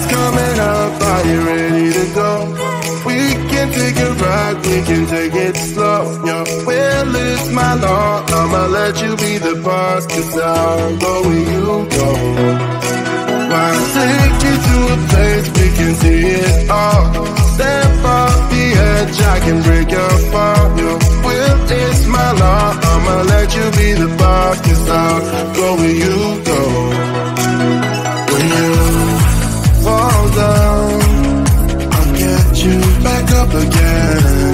is coming up, are you ready to go? We can take a ride, we can take it slow. Your will is my law, I'ma let you be the boss, 'cause I'll go where you go. I'll take you to a place we can see it all. Step off the edge, I can break your fall. Your will is my law, I'ma let you be the boss, 'cause I'll go where you go. When you fall down, I'll get you back up again.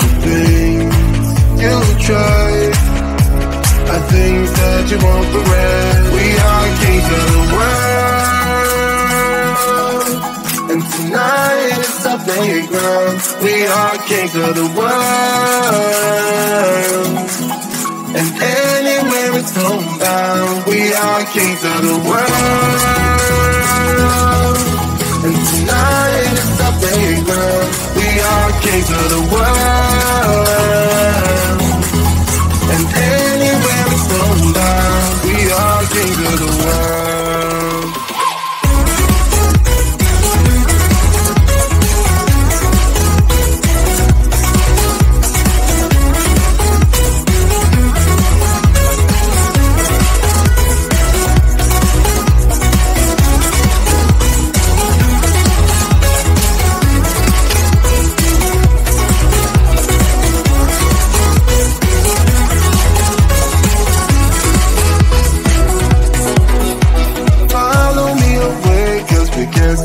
The things you try are things that you won't regret. We are kings of the world, and tonight is our playground. We are kings of the world, and anywhere it's homebound. We are kings of the world, and tonight is our playground. We are kings of the world, and anywhere it's homebound. We are kings of the world.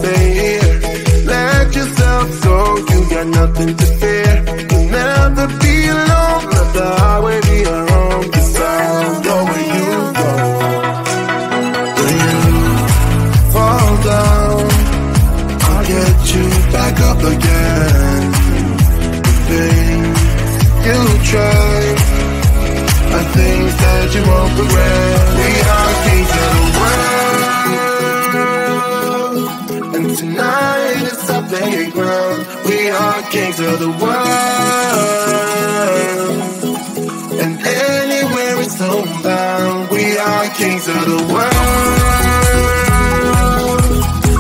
Stay here, let yourself go, you got nothing to fear. You'll never be alone, let the highway be your home, 'cause I'll go where you go. When you fall down, I'll get you back up again. The things you try are things that you won't regret. We are kings of the world, and tonight is our playground. We are kings of the world, and anywhere it's homebound. We are kings of the world,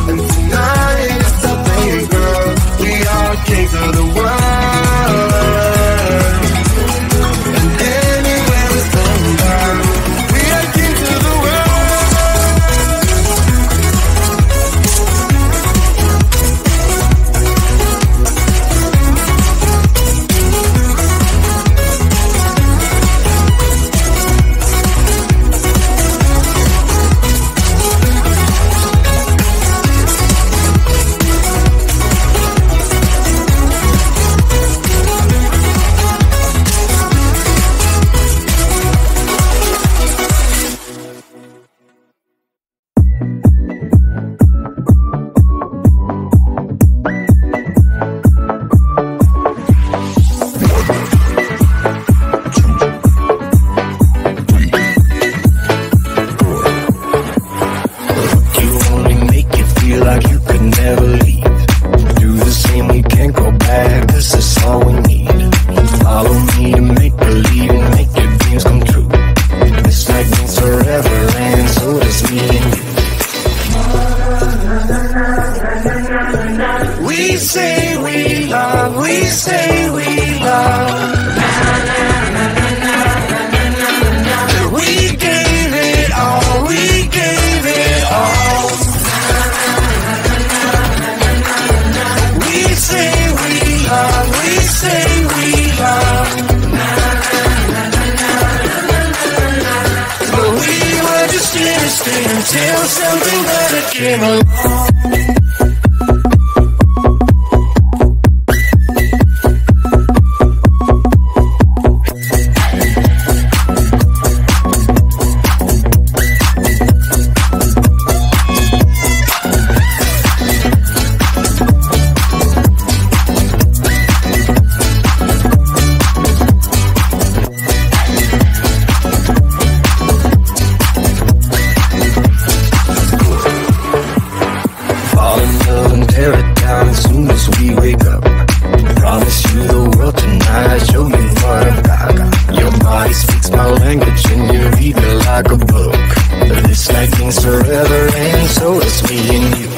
and tonight is our playground. We are kings of the world, and anywhere it's homebound. We are kings of the world. Until something better came along. Like things forever, and so it's me and you.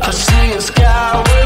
I see a sky.